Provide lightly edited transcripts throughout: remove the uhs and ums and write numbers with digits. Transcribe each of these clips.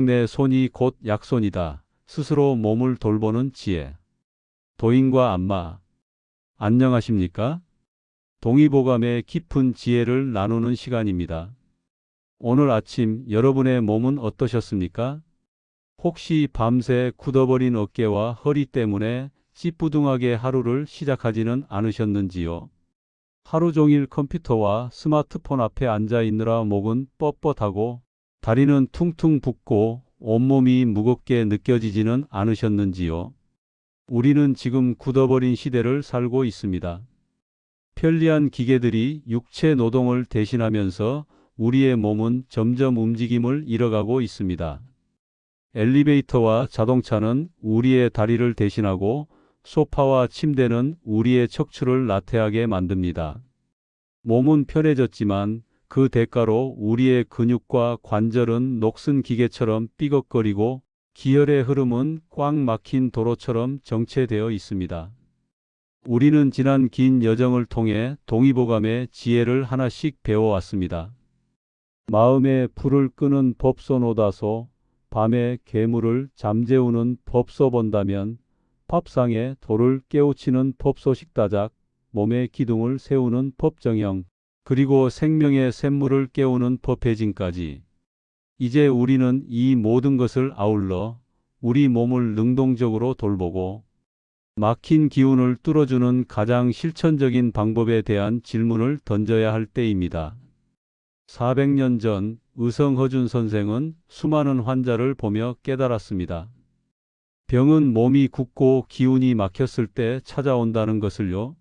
내 손이 곧 약손이다. 스스로 몸을 돌보는 지혜. 도인과 안마. 안녕하십니까? 동의보감의 깊은 지혜를 나누는 시간입니다. 오늘 아침 여러분의 몸은 어떠셨습니까? 혹시 밤새 굳어버린 어깨와 허리 때문에 찌뿌둥하게 하루를 시작하지는 않으셨는지요? 하루 종일 컴퓨터와 스마트폰 앞에 앉아 있느라 목은 뻣뻣하고 다리는 퉁퉁 붓고 온몸이 무겁게 느껴지지는 않으셨는지요? 우리는 지금 굳어버린 시대를 살고 있습니다. 편리한 기계들이 육체 노동을 대신하면서 우리의 몸은 점점 움직임을 잃어가고 있습니다. 엘리베이터와 자동차는 우리의 다리를 대신하고 소파와 침대는 우리의 척추를 나태하게 만듭니다. 몸은 편해졌지만 그 대가로 우리의 근육과 관절은 녹슨 기계처럼 삐걱거리고 기혈의 흐름은 꽉 막힌 도로처럼 정체되어 있습니다. 우리는 지난 긴 여정을 통해 동의보감의 지혜를 하나씩 배워왔습니다. 마음에 불을 끄는 법소노다소, 밤에 괴물을 잠재우는 법소 본다면, 밥상에 돌을 깨우치는 법소식다작, 몸의 기둥을 세우는 법정형, 그리고 생명의 샘물을 깨우는 법해진까지. 이제 우리는 이 모든 것을 아울러 우리 몸을 능동적으로 돌보고 막힌 기운을 뚫어주는 가장 실천적인 방법에 대한 질문을 던져야 할 때입니다. 400년 전 의성허준 선생은 수많은 환자를 보며 깨달았습니다. 병은 몸이 굳고 기운이 막혔을 때 찾아온다는 것을요.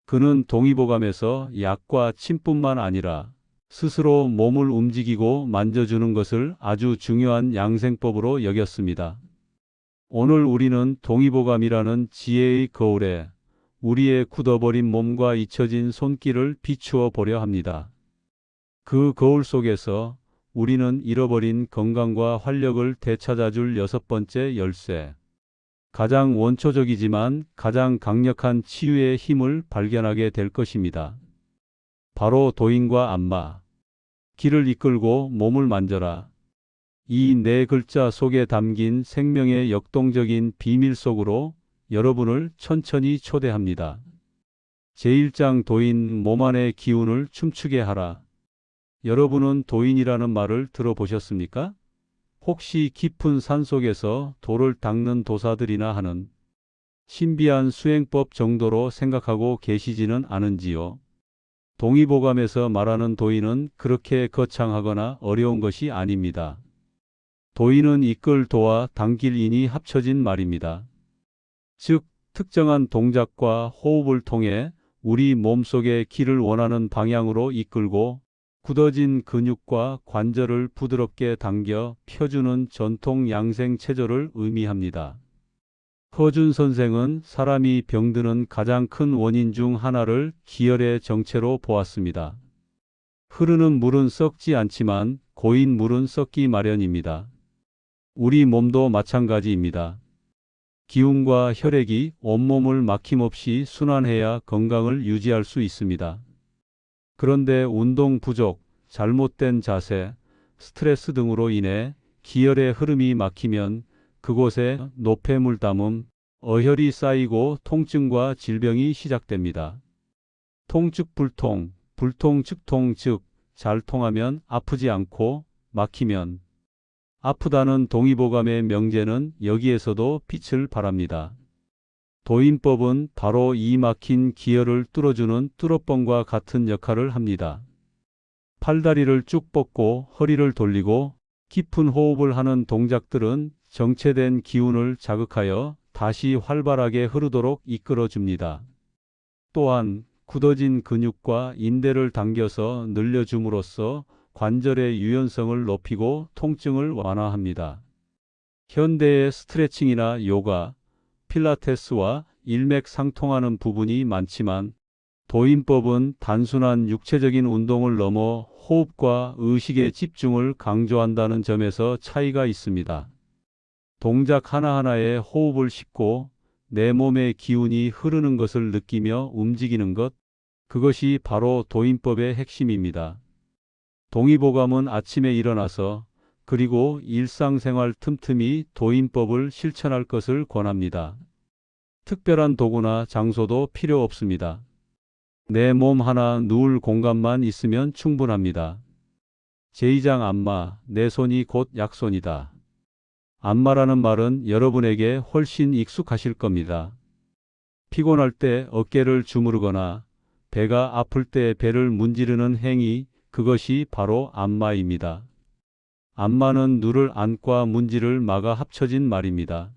그는 동의보감에서 약과 침뿐만 아니라 스스로 몸을 움직이고 만져주는 것을 아주 중요한 양생법으로 여겼습니다. 오늘 우리는 동의보감이라는 지혜의 거울에 우리의 굳어버린 몸과 잊혀진 손길을 비추어 보려 합니다. 그 거울 속에서 우리는 잃어버린 건강과 활력을 되찾아줄 6번째 열쇠, 가장 원초적이지만 가장 강력한 치유의 힘을 발견하게 될 것입니다. 바로 도인과 안마. 길을 이끌고 몸을 만져라. 이 네 글자 속에 담긴 생명의 역동적인 비밀 속으로 여러분을 천천히 초대합니다. 제1장 도인 몸 안의 기운을 춤추게 하라. 여러분은 도인이라는 말을 들어보셨습니까? 혹시 깊은 산속에서 돌을 닦는 도사들이나 하는 신비한 수행법 정도로 생각하고 계시지는 않은지요? 동의보감에서 말하는 도인은 그렇게 거창하거나 어려운 것이 아닙니다. 도인은 이끌 도와 당길 인이 합쳐진 말입니다. 즉, 특정한 동작과 호흡을 통해 우리 몸속의 길을 원하는 방향으로 이끌고 굳어진 근육과 관절을 부드럽게 당겨 펴주는 전통 양생 체조를 의미합니다. 허준 선생은 사람이 병드는 가장 큰 원인 중 하나를 기혈의 정체로 보았습니다. 흐르는 물은 썩지 않지만 고인 물은 썩기 마련입니다. 우리 몸도 마찬가지입니다. 기운과 혈액이 온몸을 막힘없이 순환해야 건강을 유지할 수 있습니다. 그런데 운동 부족, 잘못된 자세, 스트레스 등으로 인해 기혈의 흐름이 막히면 그곳에 노폐물 담음, 어혈이 쌓이고 통증과 질병이 시작됩니다. 통즉 불통, 불통 즉 통 즉 잘 통하면 아프지 않고 막히면 아프다는 동의보감의 명제는 여기에서도 빛을 발합니다. 도인법은 바로 이 막힌 기혈을 뚫어주는 뚫어뻥과 같은 역할을 합니다. 팔다리를 쭉 뻗고 허리를 돌리고 깊은 호흡을 하는 동작들은 정체된 기운을 자극하여 다시 활발하게 흐르도록 이끌어줍니다. 또한 굳어진 근육과 인대를 당겨서 늘려줌으로써 관절의 유연성을 높이고 통증을 완화합니다. 현대의 스트레칭이나 요가, 필라테스와 일맥상통하는 부분이 많지만 도인법은 단순한 육체적인 운동을 넘어 호흡과 의식의 집중을 강조한다는 점에서 차이가 있습니다. 동작 하나하나에 호흡을 싣고 내 몸의 기운이 흐르는 것을 느끼며 움직이는 것, 그것이 바로 도인법의 핵심입니다. 동의보감은 아침에 일어나서 그리고 일상생활 틈틈이 도인법을 실천할 것을 권합니다. 특별한 도구나 장소도 필요 없습니다. 내 몸 하나 누울 공간만 있으면 충분합니다. 제2장 안마, 내 손이 곧 약손이다. 안마라는 말은 여러분에게 훨씬 익숙하실 겁니다. 피곤할 때 어깨를 주무르거나 배가 아플 때 배를 문지르는 행위, 그것이 바로 안마입니다. 안마는 누를 안과 문지를 막아 합쳐진 말입니다.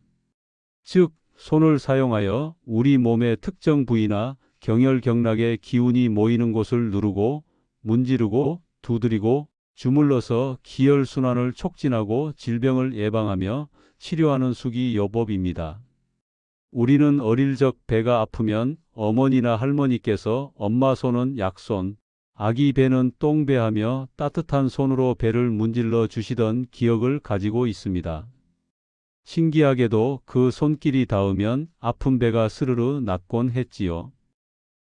즉, 손을 사용하여 우리 몸의 특정 부위나 경혈경락의 기운이 모이는 곳을 누르고 문지르고 두드리고 주물러서 기혈순환을 촉진하고 질병을 예방하며 치료하는 수기요법입니다. 우리는 어릴 적 배가 아프면 어머니나 할머니께서 엄마 손은 약손, 아기 배는 똥배하며 따뜻한 손으로 배를 문질러 주시던 기억을 가지고 있습니다. 신기하게도 그 손길이 닿으면 아픈 배가 스르르 낫곤 했지요.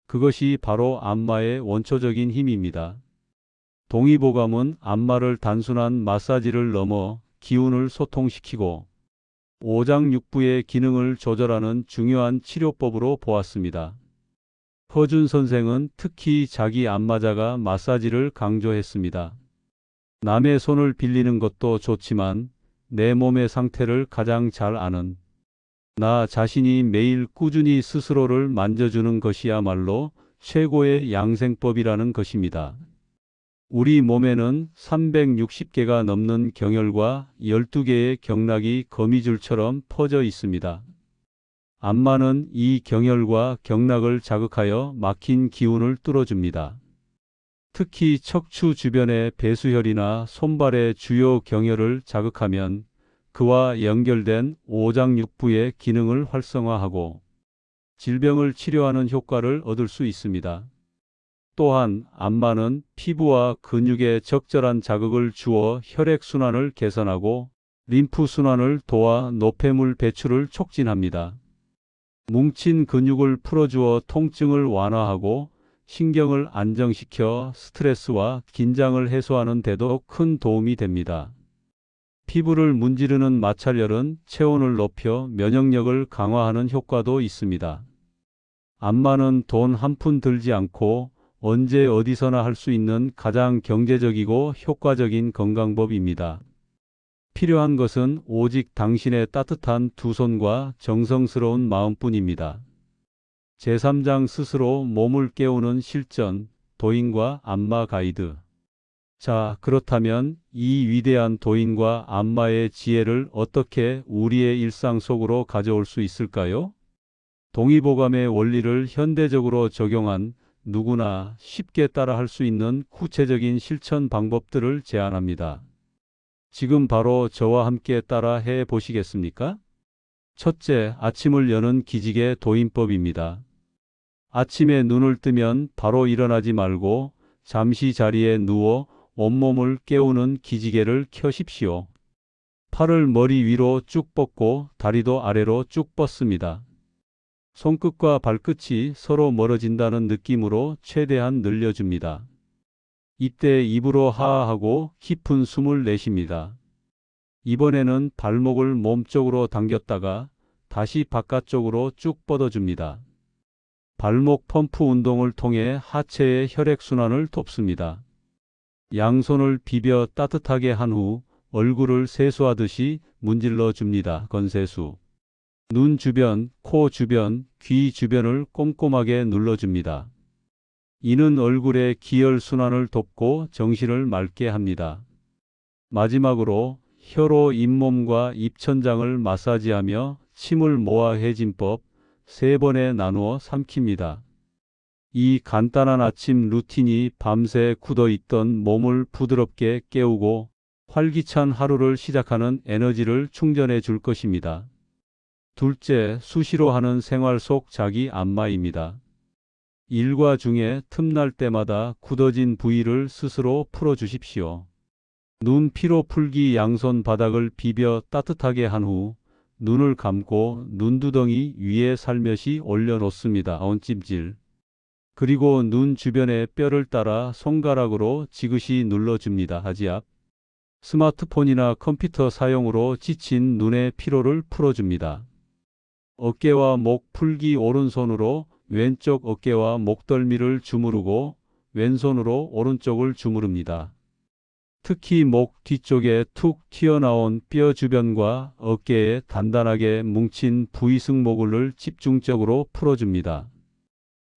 그것이 바로 안마의 원초적인 힘입니다. 동의보감은 안마를 단순한 마사지를 넘어 기운을 소통시키고 오장육부의 기능을 조절하는 중요한 치료법으로 보았습니다. 허준 선생은 특히 자기 안마자가 마사지를 강조했습니다. 남의 손을 빌리는 것도 좋지만 내 몸의 상태를 가장 잘 아는 나 자신이 매일 꾸준히 스스로를 만져주는 것이야말로 최고의 양생법이라는 것입니다. 우리 몸에는 360개가 넘는 경혈과 12개의 경락이 거미줄처럼 퍼져 있습니다. 안마는 이 경혈과 경락을 자극하여 막힌 기운을 뚫어줍니다. 특히 척추 주변의 배수혈이나 손발의 주요 경혈을 자극하면 그와 연결된 오장육부의 기능을 활성화하고 질병을 치료하는 효과를 얻을 수 있습니다. 또한 안마는 피부와 근육에 적절한 자극을 주어 혈액순환을 개선하고 림프순환을 도와 노폐물 배출을 촉진합니다. 뭉친 근육을 풀어주어 통증을 완화하고 신경을 안정시켜 스트레스와 긴장을 해소하는 데도 큰 도움이 됩니다. 피부를 문지르는 마찰열은 체온을 높여 면역력을 강화하는 효과도 있습니다. 안마는 돈 한 푼 들지 않고 언제 어디서나 할 수 있는 가장 경제적이고 효과적인 건강법입니다. 필요한 것은 오직 당신의 따뜻한 두 손과 정성스러운 마음뿐입니다. 제3장 스스로 몸을 깨우는 실전, 도인과 안마 가이드. 자, 그렇다면 이 위대한 도인과 안마의 지혜를 어떻게 우리의 일상 속으로 가져올 수 있을까요? 동의보감의 원리를 현대적으로 적용한 누구나 쉽게 따라할 수 있는 구체적인 실천 방법들을 제안합니다. 지금 바로 저와 함께 따라 해 보시겠습니까? 첫째, 아침을 여는 기지개 도인법입니다. 아침에 눈을 뜨면 바로 일어나지 말고 잠시 자리에 누워 온몸을 깨우는 기지개를 켜십시오. 팔을 머리 위로 쭉 뻗고 다리도 아래로 쭉 뻗습니다. 손끝과 발끝이 서로 멀어진다는 느낌으로 최대한 늘려줍니다. 이때 입으로 하하하고 깊은 숨을 내쉽니다. 이번에는 발목을 몸쪽으로 당겼다가 다시 바깥쪽으로 쭉 뻗어줍니다. 발목 펌프 운동을 통해 하체의 혈액순환을 돕습니다. 양손을 비벼 따뜻하게 한 후 얼굴을 세수하듯이 문질러 줍니다. 건세수. 눈 주변, 코 주변, 귀 주변을 꼼꼼하게 눌러줍니다. 이는 얼굴의 기혈순환을 돕고 정신을 맑게 합니다. 마지막으로 혀로 잇몸과 입천장을 마사지하며 침을 모아 해진법 3번에 나누어 삼킵니다. 이 간단한 아침 루틴이 밤새 굳어있던 몸을 부드럽게 깨우고 활기찬 하루를 시작하는 에너지를 충전해 줄 것입니다. 둘째, 수시로 하는 생활 속 자기 안마입니다. 일과 중에 틈날 때마다 굳어진 부위를 스스로 풀어주십시오. 눈 피로 풀기 양손 바닥을 비벼 따뜻하게 한 후 눈을 감고 눈두덩이 위에 살며시 올려놓습니다. 언찜질. 그리고 눈 주변의 뼈를 따라 손가락으로 지그시 눌러줍니다. 하지압. 스마트폰이나 컴퓨터 사용으로 지친 눈의 피로를 풀어줍니다. 어깨와 목 풀기 오른손으로 왼쪽 어깨와 목덜미를 주무르고 왼손으로 오른쪽을 주무릅니다. 특히 목 뒤쪽에 툭 튀어나온 뼈 주변과 어깨에 단단하게 뭉친 부위승모근을 집중적으로 풀어줍니다.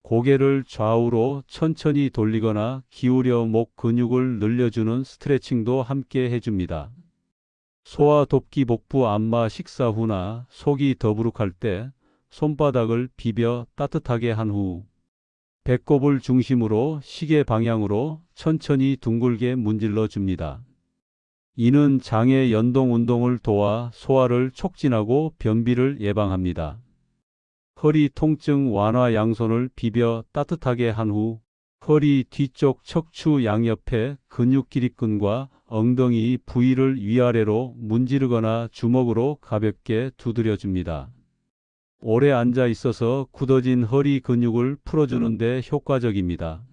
고개를 좌우로 천천히 돌리거나 기울여 목 근육을 늘려주는 스트레칭도 함께 해줍니다. 소화 돕기 복부 안마 식사 후나 속이 더부룩할 때 손바닥을 비벼 따뜻하게 한 후 배꼽을 중심으로 시계 방향으로 천천히 둥글게 문질러 줍니다. 이는 장의 연동 운동을 도와 소화를 촉진하고 변비를 예방합니다. 허리 통증 완화 양손을 비벼 따뜻하게 한 후 허리 뒤쪽 척추 양옆에 근육 기립근과 엉덩이 부위를 위아래로 문지르거나 주먹으로 가볍게 두드려 줍니다. 오래 앉아 있어서 굳어진 허리 근육을 풀어주는 데 효과적입니다.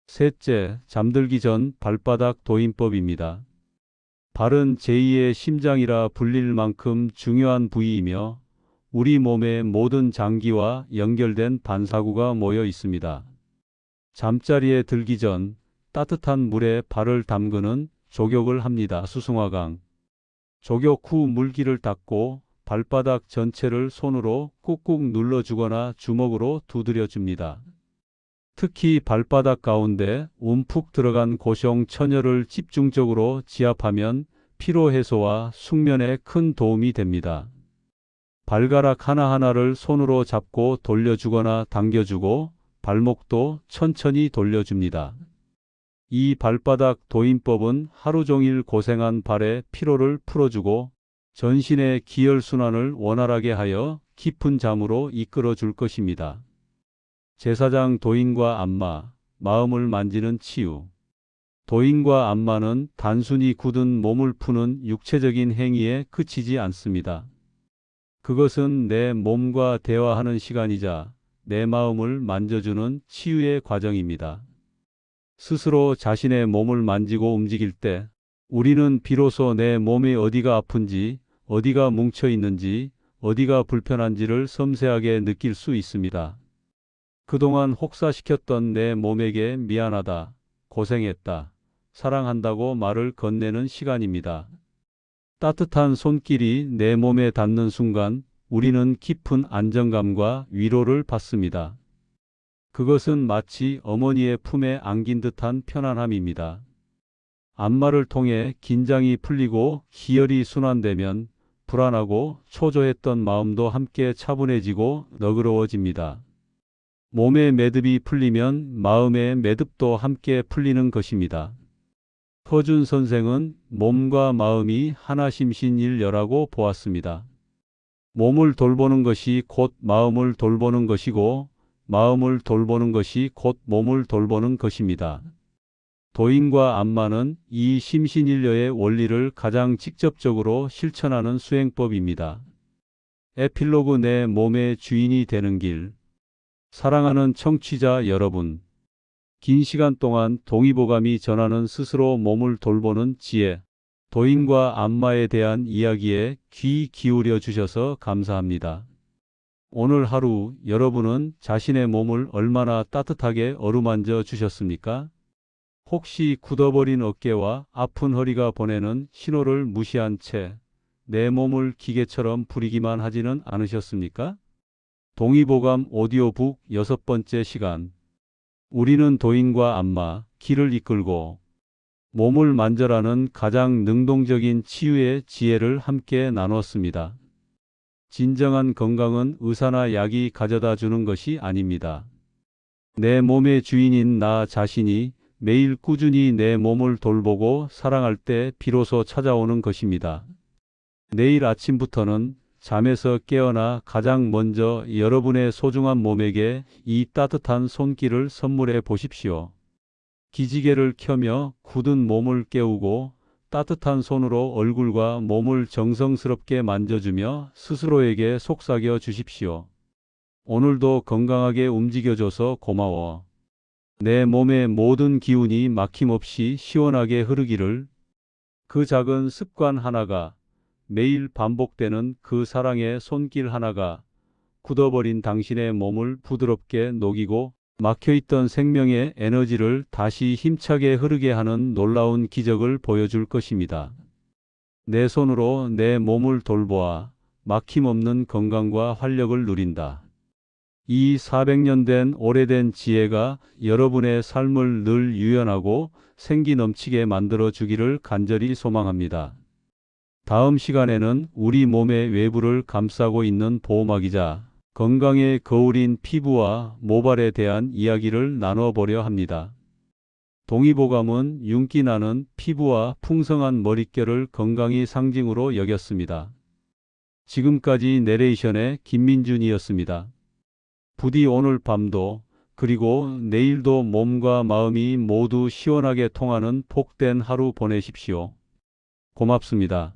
셋째, 잠들기 전 발바닥 도인법입니다. 발은 제2의 심장이라 불릴 만큼 중요한 부위이며 우리 몸의 모든 장기와 연결된 반사구가 모여 있습니다. 잠자리에 들기 전 따뜻한 물에 발을 담그는 족욕을 합니다. 수승화강. 족욕 후 물기를 닦고 발바닥 전체를 손으로 꾹꾹 눌러주거나 주먹으로 두드려 줍니다. 특히 발바닥 가운데 움푹 들어간 고숑 처녀를 집중적으로 지압하면 피로 해소와 숙면에 큰 도움이 됩니다. 발가락 하나하나를 손으로 잡고 돌려주거나 당겨주고 발목도 천천히 돌려줍니다. 이 발바닥 도인법은 하루 종일 고생한 발의 피로를 풀어주고 전신의 기혈순환을 원활하게 하여 깊은 잠으로 이끌어 줄 것입니다. 제사장 도인과 안마, 마음을 만지는 치유. 도인과 안마는 단순히 굳은 몸을 푸는 육체적인 행위에 그치지 않습니다. 그것은 내 몸과 대화하는 시간이자 내 마음을 만져주는 치유의 과정입니다. 스스로 자신의 몸을 만지고 움직일 때 우리는 비로소 내 몸의 어디가 아픈지, 어디가 뭉쳐 있는지, 어디가 불편한지를 섬세하게 느낄 수 있습니다. 그동안 혹사시켰던 내 몸에게 미안하다, 고생했다, 사랑한다고 말을 건네는 시간입니다. 따뜻한 손길이 내 몸에 닿는 순간 우리는 깊은 안정감과 위로를 받습니다. 그것은 마치 어머니의 품에 안긴 듯한 편안함입니다. 안마를 통해 긴장이 풀리고 기혈이 순환되면 불안하고 초조했던 마음도 함께 차분해지고 너그러워집니다. 몸의 매듭이 풀리면 마음의 매듭도 함께 풀리는 것입니다. 허준 선생은 몸과 마음이 하나심신일여라고 보았습니다. 몸을 돌보는 것이 곧 마음을 돌보는 것이고 마음을 돌보는 것이 곧 몸을 돌보는 것입니다. 도인과 안마는 이 심신일여의 원리를 가장 직접적으로 실천하는 수행법입니다. 에필로그 내 몸의 주인이 되는 길. 사랑하는 청취자 여러분, 긴 시간 동안 동의보감이 전하는 스스로 몸을 돌보는 지혜, 도인과 안마에 대한 이야기에 귀 기울여 주셔서 감사합니다. 오늘 하루 여러분은 자신의 몸을 얼마나 따뜻하게 어루만져 주셨습니까? 혹시 굳어버린 어깨와 아픈 허리가 보내는 신호를 무시한 채 내 몸을 기계처럼 부리기만 하지는 않으셨습니까? 동의보감 오디오북 6번째 시간. 우리는 도인과 안마, 길을 이끌고 몸을 만져라는 가장 능동적인 치유의 지혜를 함께 나눴습니다. 진정한 건강은 의사나 약이 가져다 주는 것이 아닙니다. 내 몸의 주인인 나 자신이 매일 꾸준히 내 몸을 돌보고 사랑할 때 비로소 찾아오는 것입니다. 내일 아침부터는 잠에서 깨어나 가장 먼저 여러분의 소중한 몸에게 이 따뜻한 손길을 선물해 보십시오. 기지개를 켜며 굳은 몸을 깨우고 따뜻한 손으로 얼굴과 몸을 정성스럽게 만져주며 스스로에게 속삭여 주십시오. 오늘도 건강하게 움직여줘서 고마워. 내 몸의 모든 기운이 막힘없이 시원하게 흐르기를. 그 작은 습관 하나가, 매일 반복되는 그 사랑의 손길 하나가 굳어버린 당신의 몸을 부드럽게 녹이고 막혀있던 생명의 에너지를 다시 힘차게 흐르게 하는 놀라운 기적을 보여줄 것입니다. 내 손으로 내 몸을 돌보아 막힘없는 건강과 활력을 누린다. 이 400년 된 오래된 지혜가 여러분의 삶을 늘 유연하고 생기 넘치게 만들어 주기를 간절히 소망합니다. 다음 시간에는 우리 몸의 외부를 감싸고 있는 보호막이자 건강의 거울인 피부와 모발에 대한 이야기를 나눠보려 합니다. 동의보감은 윤기 나는 피부와 풍성한 머릿결을 건강의 상징으로 여겼습니다. 지금까지 내레이션의 김민준이었습니다. 부디 오늘 밤도 그리고 내일도 몸과 마음이 모두 시원하게 통하는 복된 하루 보내십시오. 고맙습니다.